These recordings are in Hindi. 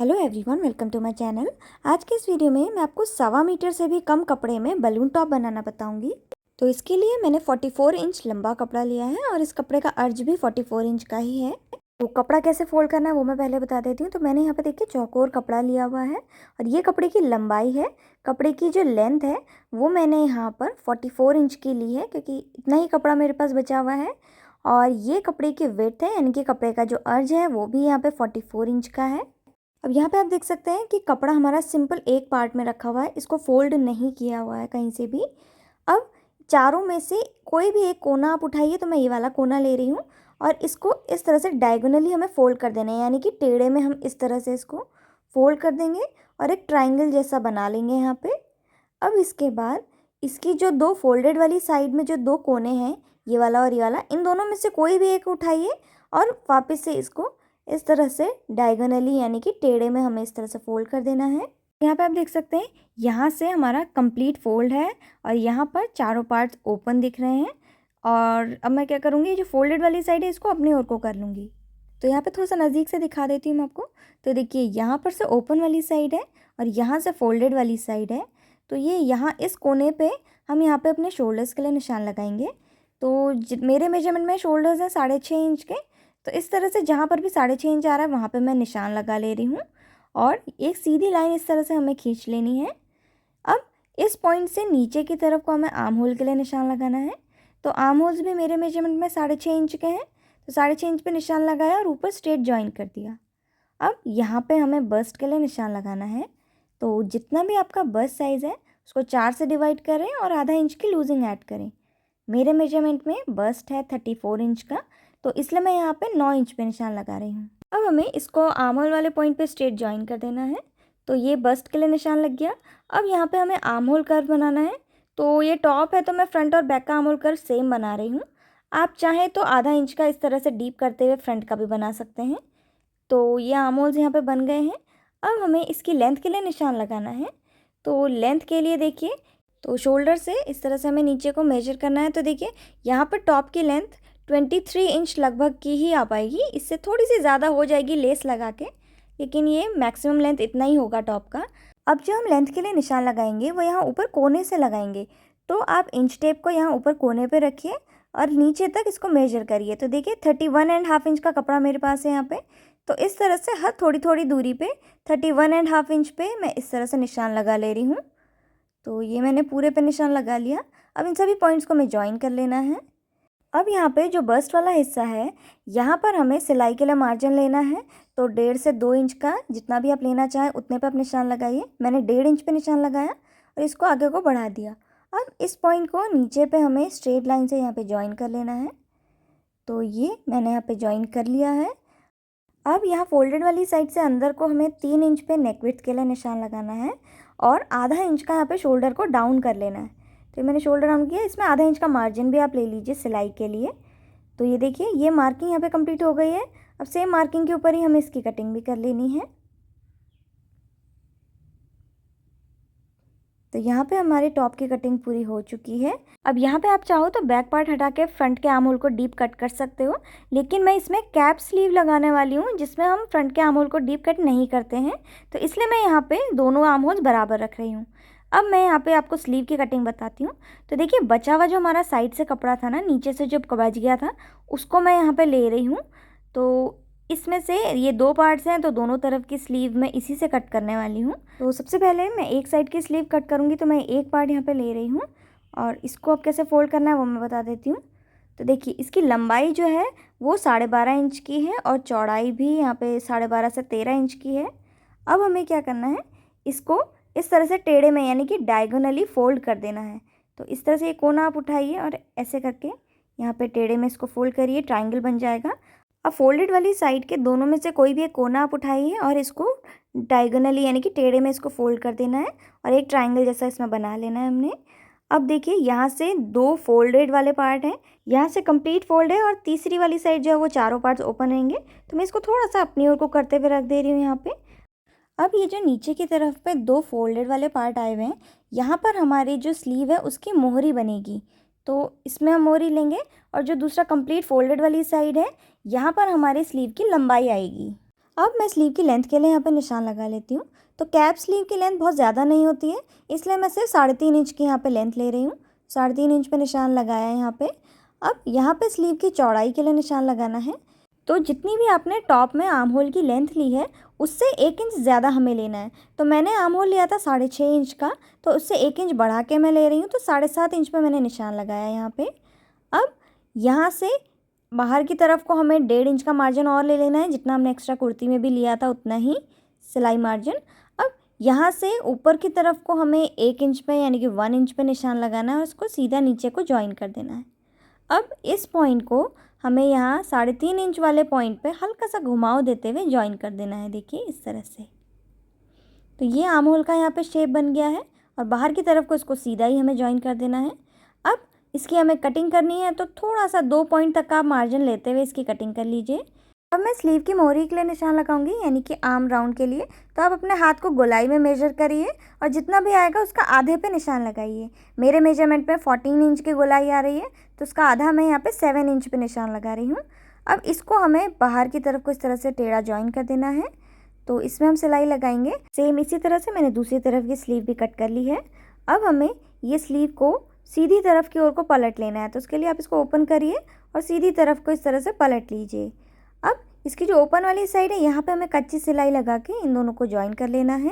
Hello everyone, welcome to my channel. आज के इस वीडियो में मैं आपको 1.25 मीटर से भी कम कपड़े में बलून टॉप बनाना बताऊंगी। तो इसके लिए मैंने 44 इंच लंबा कपड़ा लिया है और इस कपड़े का अर्ज भी 44 इंच का ही है। तो कपड़ा कैसे फोल्ड करना है वो मैं पहले बता देती हूँ। तो मैंने यहाँ पे देखिए चौकोर कपड़ा लिया हुआ है और ये कपड़े की लंबाई है। कपड़े की जो लेंथ है वो मैंने यहाँ पर 44 इंच की ली है, क्योंकि इतना ही कपड़ा मेरे पास बचा हुआ है। और ये कपड़े की विड्थ है, यानी कि कपड़े का जो अर्ज है वो भी यहाँ पे 44 इंच का है। अब यहाँ पे आप देख सकते हैं कि कपड़ा हमारा सिंपल एक पार्ट में रखा हुआ है, इसको फोल्ड नहीं किया हुआ है कहीं से भी। अब चारों में से कोई भी एक कोना आप उठाइए, तो मैं ये वाला कोना ले रही हूँ और इसको इस तरह से डायगोनली हमें फोल्ड कर देना है, यानी कि टेढ़े में हम इस तरह से इसको फोल्ड कर देंगे और एक ट्राइंगल जैसा बना लेंगे यहाँ पे। अब इसके बाद इसकी जो दो फोल्डेड वाली साइड में जो दो कोने हैं, ये वाला और ये वाला, इन दोनों में से कोई भी एक उठाइए और वापस से इसको इस तरह से डायगोनली यानी कि टेढ़े में हमें इस तरह से फोल्ड कर देना है। यहाँ पे आप देख सकते हैं यहाँ से हमारा कंप्लीट फोल्ड है और यहाँ पर चारों पार्ट्स ओपन दिख रहे हैं। और अब मैं क्या करूँगी, जो फोल्डेड वाली साइड है इसको अपनी ओर को कर लूँगी। तो यहाँ पे थोड़ा सा नज़दीक से दिखा देती हूँ मैं आपको। तो देखिए यहाँ पर से ओपन वाली साइड है और यहाँ से फोल्डेड वाली साइड है। तो ये यहाँ इस कोने पे हम यहाँ पे अपने शोल्डर्स के लिए निशान लगाएंगे। तो मेरे मेजरमेंट में शोल्डर्स हैं 6.5 इंच के। तो इस तरह से जहाँ पर भी 6.5 इंच आ रहा है वहाँ पे मैं निशान लगा ले रही हूँ और एक सीधी लाइन इस तरह से हमें खींच लेनी है। अब इस पॉइंट से नीचे की तरफ को हमें आर्म होल के लिए निशान लगाना है। तो आर्म होल्स भी मेरे मेजरमेंट में 6.5 इंच के हैं। तो 6.5 इंच पे निशान लगाया और ऊपर स्ट्रेट जॉइन कर दिया। अब यहाँ पे हमें बस्ट के लिए निशान लगाना है। तो जितना भी आपका बस्ट साइज़ है उसको 4 से डिवाइड करें और आधा इंच की लूजिंग ऐड करें। मेरे मेजरमेंट में बस्ट है 34 इंच का, तो इसलिए मैं यहाँ पे 9 इंच पे निशान लगा रही हूँ। अब हमें इसको आर्म होल वाले पॉइंट पे स्ट्रेट जॉइन कर देना है। तो ये बस्ट के लिए निशान लग गया। अब यहाँ पे हमें आर्म होल कर्व बनाना है। तो ये टॉप है तो मैं फ्रंट और बैक का आर्म होल कर्व सेम बना रही हूँ। आप चाहें तो आधा इंच का इस तरह से डीप करते हुए फ्रंट का भी बना सकते हैं। तो ये आर्म होल्स यहाँ पे बन गए हैं। अब हमें इसकी लेंथ के लिए निशान लगाना है। तो लेंथ के लिए देखिए, तो शोल्डर से इस तरह से हमें नीचे को मेजर करना है। तो देखिए यहाँ पर टॉप की लेंथ 23 इंच लगभग की ही आ पाएगी। इससे थोड़ी सी ज़्यादा हो जाएगी लेस लगा के, लेकिन ये मैक्सिमम लेंथ इतना ही होगा टॉप का। अब जो हम लेंथ के लिए निशान लगाएंगे वो यहाँ ऊपर कोने से लगाएंगे। तो आप इंच टेप को यहाँ ऊपर कोने पे रखिए और नीचे तक इसको मेजर करिए। तो देखिए 31.5 इंच का कपड़ा मेरे पास है यहाँ पे। तो इस तरह से हर थोड़ी थोड़ी दूरी पे 31.5 इंच पे मैं इस तरह से निशान लगा ले रही हूँ। तो ये मैंने पूरे पे निशान लगा लिया। अब इन सभी पॉइंट्स को मैं जॉइन कर लेना है। अब यहाँ पे जो बस्ट वाला हिस्सा है यहाँ पर हमें सिलाई के लिए मार्जिन लेना है। तो 1.5 से 2 इंच का जितना भी आप लेना चाहें उतने पे आप निशान लगाइए। मैंने 1.5 इंच पे निशान लगाया और इसको आगे को बढ़ा दिया। अब इस पॉइंट को नीचे पे हमें स्ट्रेट लाइन से यहाँ पे जॉइन कर लेना है। तो ये मैंने यहाँ पे जॉइन कर लिया है। अब यहाँ फोल्डेड वाली साइड से अंदर को हमें 3 इंच पे नेक विड्थ के लिए निशान लगाना है और आधा इंच का यहाँ पे शोल्डर को डाउन कर लेना है। तो मैंने शोल्डर डाउन किया, इसमें आधा इंच का मार्जिन भी आप ले लीजिए सिलाई के लिए। तो ये देखिए ये मार्किंग यहाँ पे कंप्लीट हो गई है। अब सेम मार्किंग के ऊपर ही हमें इसकी कटिंग भी कर लेनी है। तो यहाँ पे हमारे टॉप की कटिंग पूरी हो चुकी है। अब यहाँ पे आप चाहो तो बैक पार्ट हटा के फ्रंट के आर्म होल को डीप कट कर सकते हो, लेकिन मैं इसमें कैप स्लीव लगाने वाली हूँ जिसमें हम फ्रंट के आर्म होल को डीप कट नहीं करते हैं। तो इसलिए मैं यहाँ पे दोनों आर्म होल्स बराबर रख रही हूँ। अब मैं यहाँ पे आपको स्लीव की कटिंग बताती हूँ। तो देखिए बचा हुआ जो हमारा साइड से कपड़ा था ना, नीचे से जो बच गया था, उसको मैं यहाँ पे ले रही हूँ। तो इसमें से ये 2 पार्ट्स हैं तो दोनों तरफ की स्लीव मैं इसी से कट करने वाली हूँ। तो सबसे पहले मैं एक साइड की स्लीव कट करूँगी। तो मैं एक पार्ट यहाँ पे ले रही हूँ और इसको अब कैसे फोल्ड करना है वो मैं बता देती हूँ। तो देखिए इसकी लंबाई जो है वो 12.5 इंच की है और चौड़ाई भी यहाँ पे 12.5 से 13 इंच की है। अब हमें क्या करना है, इसको इस तरह से टेढ़े में यानी कि डायगोनली फोल्ड कर देना है। तो इस तरह से ये कोना आप उठाइए और ऐसे करके यहाँ पे टेढ़े में इसको फोल्ड करिए, ट्राइंगल बन जाएगा। अब फोल्डेड वाली साइड के दोनों में से कोई भी एक कोना आप उठाइए और इसको डायगोनली यानी कि टेढ़े में इसको फोल्ड कर देना है और एक ट्राइंगल जैसा इसमें बना लेना है हमने। अब देखिए यहाँ से 2 फोल्डेड वाले पार्ट हैं, यहाँ से कंप्लीट फोल्ड है और तीसरी वाली साइड जो है वो चारों पार्ट्स ओपन रहेंगे। तो मैं इसको थोड़ा सा अपनी ओर को करते हुए रख दे रही हूँ यहाँ पे। अब ये जो नीचे की तरफ पे 2 फोल्डेड वाले पार्ट आए हुए हैं, यहाँ पर हमारी जो स्लीव है उसकी मोहरी बनेगी। तो इसमें हम मोहरी लेंगे और जो दूसरा कंप्लीट फोल्डेड वाली साइड है यहाँ पर हमारी स्लीव की लंबाई आएगी। अब मैं स्लीव की लेंथ के लिए यहाँ पे निशान लगा लेती हूँ। तो कैप स्लीव की लेंथ बहुत ज़्यादा नहीं होती है, इसलिए मैं सिर्फ 3.5 इंच की यहाँ पे लेंथ ले रही हूँ। 3.5 इंच पे निशान लगाया है यहाँ पे। अब यहाँ पे स्लीव की चौड़ाई के लिए निशान लगाना है। तो जितनी भी आपने टॉप में आर्म होल की लेंथ ली है उससे 1 इंच ज़्यादा हमें लेना है। तो मैंने आर्म होल लिया था 6.5 इंच का, तो उससे 1 इंच बढ़ा के मैं ले रही हूँ। तो 7.5 इंच पे मैंने निशान लगाया यहाँ पे। अब यहाँ से बाहर की तरफ को हमें 1.5 इंच का मार्जिन और ले लेना है, जितना हमने एक्स्ट्रा कुर्ती में भी लिया था उतना ही सिलाई मार्जिन। अब यहाँ से ऊपर की तरफ को हमें 1 इंच पे यानी कि 1 इंच पे निशान लगाना है और उसको सीधा नीचे को ज्वाइन कर देना है। अब इस पॉइंट को हमें यहाँ 3.5 इंच वाले पॉइंट पे हल्का सा घुमाव देते हुए ज्वाइन कर देना है। देखिए इस तरह से। तो ये आर्म होल का यहाँ पे शेप बन गया है और बाहर की तरफ को इसको सीधा ही हमें ज्वाइन कर देना है। अब इसकी हमें कटिंग करनी है, तो थोड़ा सा 2 पॉइंट तक का आप मार्जिन लेते हुए इसकी कटिंग कर लीजिए। अब मैं स्लीव की मोहरी के लिए निशान लगाऊंगी, यानी कि आर्म राउंड के लिए। तो आप अपने हाथ को गोलाई में मेजर करिए और जितना भी आएगा उसका आधे पे निशान लगाइए। मेरे मेजरमेंट में 14 इंच की गोलाई आ रही है, तो उसका आधा मैं यहाँ पे 7 इंच पे निशान लगा रही हूँ। अब इसको हमें बाहर की तरफ को इस तरह से टेढ़ा ज्वाइन कर देना है। तो इसमें हम सिलाई लगाएंगे। सेम इसी तरह से मैंने दूसरी तरफ की स्लीव भी कट कर ली है। अब हमें ये स्लीव को सीधी तरफ की ओर को पलट लेना है। तो उसके लिए आप इसको ओपन करिए और सीधी तरफ को इस तरह से पलट लीजिए। अब इसकी जो ओपन वाली साइड है यहाँ पे हमें कच्ची सिलाई लगा के इन दोनों को ज्वाइन कर लेना है।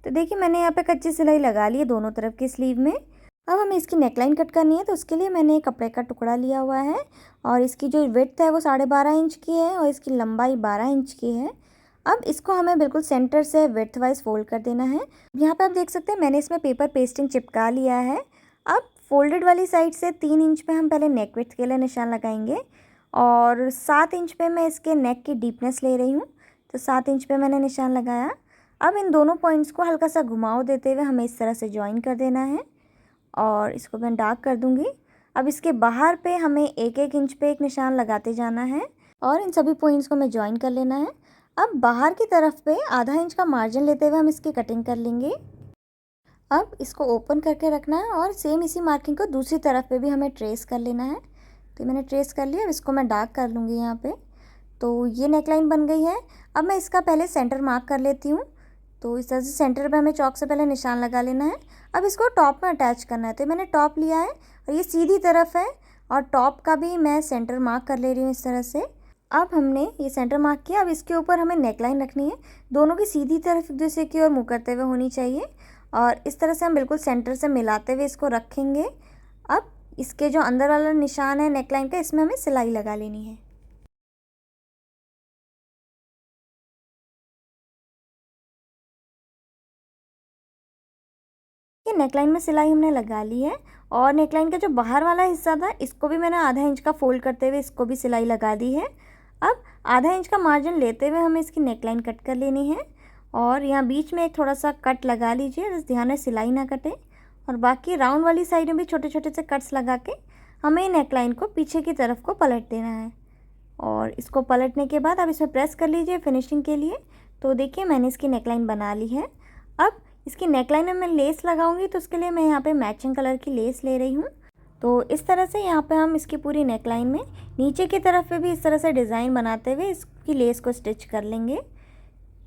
तो देखिए मैंने यहाँ पे कच्ची सिलाई लगा ली है दोनों तरफ की स्लीव में। अब हमें इसकी नेकलाइन कट करनी है, तो उसके लिए मैंने एक कपड़े का टुकड़ा लिया हुआ है और इसकी जो विड्थ है वो 12.5 इंच की है और इसकी लंबाई 12 इंच की है। अब इसको हमें बिल्कुल सेंटर से विड्थ वाइज फोल्ड कर देना है। यहाँ पे आप देख सकते हैं मैंने इसमें पेपर पेस्टिंग चिपका लिया है। अब फोल्डेड वाली साइड से 3 इंच पे हम पहले नेक विड्थ के लिए निशान लगाएंगे और 7 इंच पे मैं इसके नेक की डीपनेस ले रही हूँ। तो 7 इंच पे मैंने निशान लगाया। अब इन दोनों पॉइंट्स को हल्का सा घुमाव देते हुए हमें इस तरह से ज्वाइन कर देना है और इसको मैं डार्क कर दूँगी। अब इसके बाहर पे हमें 1-1 इंच पे एक निशान लगाते जाना है और इन सभी पॉइंट्स को हमें ज्वाइन कर लेना है। अब बाहर की तरफ पे आधा इंच का मार्जिन लेते हुए हम इसकी कटिंग कर लेंगे। अब इसको ओपन करके रखना है और सेम इसी मार्किंग को दूसरी तरफ पे भी हमें ट्रेस कर लेना है। तो मैंने ट्रेस कर लिया। अब इसको मैं डार्क कर लूँगी यहाँ पे। तो ये नेकलाइन बन गई है। अब मैं इसका पहले सेंटर मार्क कर लेती हूँ। तो इस तरह से सेंटर पे हमें चॉक से पहले निशान लगा लेना है। अब इसको टॉप में अटैच करना है। तो मैंने टॉप लिया है और ये सीधी तरफ है और टॉप का भी मैं सेंटर मार्क कर ले रही हूँ इस तरह से। अब हमने ये सेंटर मार्क किया। अब इसके ऊपर हमें नेकलाइन रखनी है। दोनों की सीधी तरफ एक दूसरे की ओर मुँह करते हुए होनी चाहिए और इस तरह से हम बिल्कुल सेंटर से मिलाते हुए इसको रखेंगे। अब इसके जो अंदर वाला निशान है नेकलाइन का, इसमें हमें सिलाई लगा लेनी है। ये नेकलाइन में सिलाई हमने लगा ली है और नेकलाइन का जो बाहर वाला हिस्सा था इसको भी मैंने आधा इंच का फोल्ड करते हुए इसको भी सिलाई लगा दी है। अब आधा इंच का मार्जिन लेते हुए हमें इसकी नेकलाइन कट कर लेनी है और यहाँ बीच में एक थोड़ा सा कट लगा लीजिए, बस ध्यान है सिलाई ना कटे। और बाकी राउंड वाली साइड में भी छोटे छोटे से कट्स लगा के हमें नेकलाइन को पीछे की तरफ को पलट देना है। और इसको पलटने के बाद आप इसमें प्रेस कर लीजिए फिनिशिंग के लिए। तो देखिए मैंने इसकी नेकलाइन बना ली है। अब इसकी नेकलाइन में मैं लेस लगाऊंगी, तो उसके लिए मैं यहाँ पे मैचिंग कलर की लेस ले रही हूँ। तो इस तरह से यहाँ पे हम इसकी पूरी नेकलाइन में नीचे की तरफ पे भी इस तरह से डिज़ाइन बनाते हुए इसकी लेस को स्टिच कर लेंगे।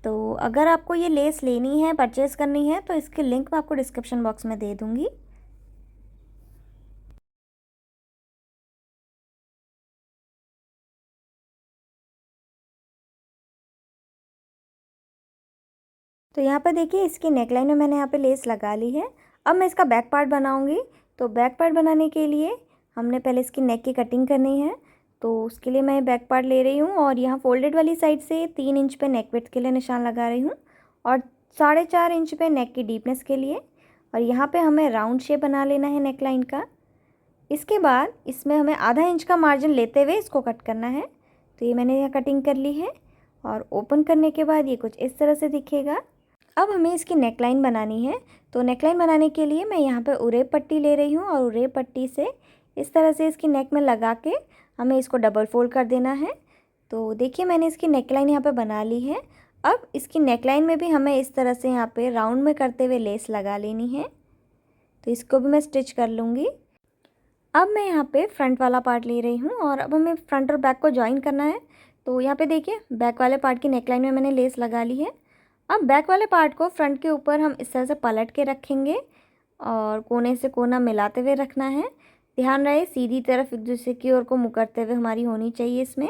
तो अगर आपको ये लेस लेनी है, परचेज़ करनी है, तो इसकी लिंक मैं आपको डिस्क्रिप्शन बॉक्स में दे दूँगी। तो यहाँ पर देखिए इसकी नेकलाइन में मैंने यहाँ पे लेस लगा ली है। अब मैं इसका बैक पार्ट बनाऊँगी। तो बैक पार्ट बनाने के लिए हमने पहले इसकी नेक की कटिंग करनी है। तो उसके लिए मैं बैक पार्ट ले रही हूँ और यहाँ फोल्डेड वाली साइड से 3 इंच पे नेक विड्थ के लिए निशान लगा रही हूँ और 4.5 इंच पे नेक की डीपनेस के लिए। और यहाँ पे हमें राउंड शेप बना लेना है नेकलाइन का। इसके बाद इसमें हमें आधा इंच का मार्जिन लेते हुए इसको कट करना है। तो ये मैंने यहाँ कटिंग कर ली है और ओपन करने के बाद ये कुछ इस तरह से दिखेगा। अब हमें इसकी नेकलाइन बनानी है। तो नेकलाइन बनाने के लिए मैं यहाँ पे उरेब पट्टी ले रही हूँ और उरेब पट्टी से इस तरह से इसकी नेक में लगा के हमें इसको डबल फोल्ड कर देना है। तो देखिए मैंने इसकी नेकलाइन यहाँ पे बना ली है। अब इसकी नेकलाइन में भी हमें इस तरह से यहाँ पे राउंड में करते हुए लेस लगा लेनी है। तो इसको भी मैं स्टिच कर लूँगी। अब मैं यहाँ पे फ्रंट वाला पार्ट ले रही हूँ और अब हमें फ्रंट और बैक को ज्वाइन करना है। तो यहाँ पे देखिए बैक वाले पार्ट की नेकलाइन में मैंने लेस लगा ली है। अब बैक वाले पार्ट को फ्रंट के ऊपर हम इस तरह से पलट के रखेंगे और कोने से कोना मिलाते हुए रखना है। ध्यान रहे सीधी तरफ एक दूसरे की ओर को मुँह करते हुए हमारी होनी चाहिए इसमें।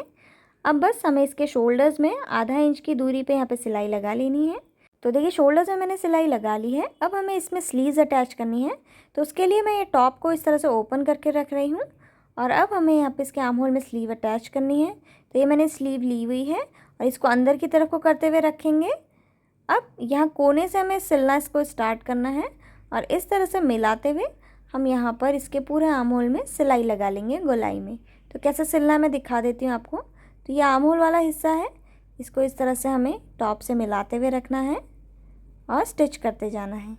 अब बस हमें इसके शोल्डर्स में आधा इंच की दूरी पे यहाँ पे सिलाई लगा लेनी है। तो देखिए शोल्डर्स में मैंने सिलाई लगा ली है। अब हमें इसमें स्लीव्स अटैच करनी है। तो उसके लिए मैं ये टॉप को इस तरह से ओपन करके रख रही हूँ और अब हमें यहाँ पे इसके आर्म होल में स्लीव अटैच करनी है। तो ये मैंने स्लीव ली हुई है और इसको अंदर की तरफ को करते हुए रखेंगे। अब यहाँ कोने से हमें सिलना इसको स्टार्ट करना है और इस तरह से मिलाते हुए हम यहाँ पर इसके पूरे आर्म होल में सिलाई लगा लेंगे गोलाई में। तो कैसे सिलना है मैं दिखा देती हूँ आपको। तो ये आर्म होल वाला हिस्सा है, इसको इस तरह से हमें टॉप से मिलाते हुए रखना है और स्टिच करते जाना है।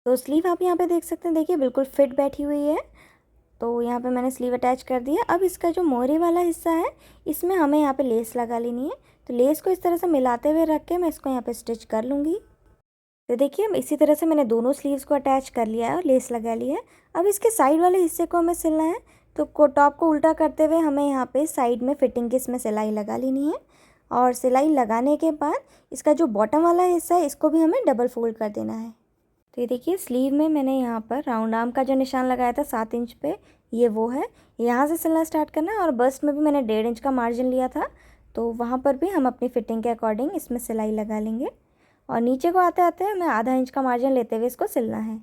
तो स्लीव आप यहाँ पे देख सकते हैं, देखिए बिल्कुल फिट बैठी हुई है। तो यहाँ पे मैंने स्लीव अटैच कर दिया। अब इसका जो मोहरे वाला हिस्सा है इसमें हमें यहाँ पे लेस लगा लेनी है। तो लेस को इस तरह से मिलाते हुए रख के मैं इसको यहाँ पे स्टिच कर लूँगी। तो देखिए इसी तरह से मैंने दोनों स्लीव्स को अटैच कर लिया है और लेस लगा ली है। अब इसके साइड वाले हिस्से को हमें सिलना है। तो टॉप को उल्टा करते हुए हमें यहाँ पे साइड में फिटिंग की इसमें सिलाई लगा लेनी है और सिलाई लगाने के बाद इसका जो बॉटम वाला हिस्सा है इसको भी हमें डबल फोल्ड कर देना है। तो ये देखिए स्लीव में मैंने यहाँ पर राउंड आर्म का जो निशान लगाया था 7 इंच पे, ये वो है। यहाँ से सिलना स्टार्ट करना है और बस्ट में भी मैंने 1.5 इंच का मार्जिन लिया था, तो वहाँ पर भी हम अपनी फिटिंग के अकॉर्डिंग इसमें सिलाई लगा लेंगे और नीचे को आते आते हमें आधा इंच का मार्जिन लेते हुए इसको सिलना है।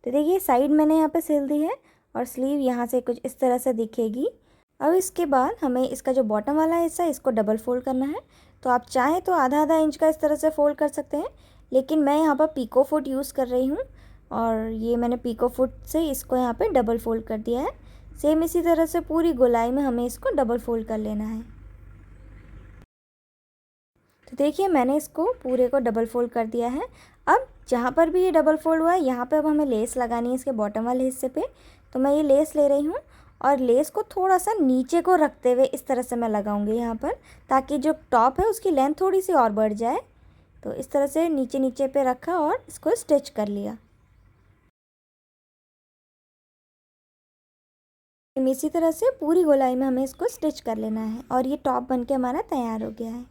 तो देखिए साइड मैंने यहाँ पे सिल दी है और स्लीव यहाँ से कुछ इस तरह से दिखेगी। अब इसके बाद हमें इसका जो बॉटम वाला हिस्सा है इसको डबल फोल्ड करना है। तो आप चाहें तो आधा आधा इंच का इस तरह से फोल्ड कर सकते हैं, लेकिन मैं यहाँ पर पीको फुट यूज़ कर रही हूँ और ये मैंने पीको फुट से इसको यहाँ पे डबल फोल्ड कर दिया है। सेम इसी तरह से पूरी गोलाई में हमें इसको डबल फोल्ड कर लेना है। तो देखिए मैंने इसको पूरे को डबल फोल्ड कर दिया है। अब जहाँ पर भी ये डबल फोल्ड हुआ है यहाँ पे अब हमें लेस लगानी है इसके बॉटम वाले हिस्से पे। तो मैं ये लेस ले रही हूँ और लेस को थोड़ा सा नीचे को रखते हुए इस तरह से मैं लगाऊंगी यहाँ पर, ताकि जो टॉप है उसकी लेंथ थोड़ी सी और बढ़ जाए। तो इस तरह से नीचे नीचे पे रखा और इसको स्टिच कर लिया। इसी तरह से पूरी गोलाई में हमें इसको स्टिच कर लेना है और ये टॉप बनके हमारा तैयार हो गया है।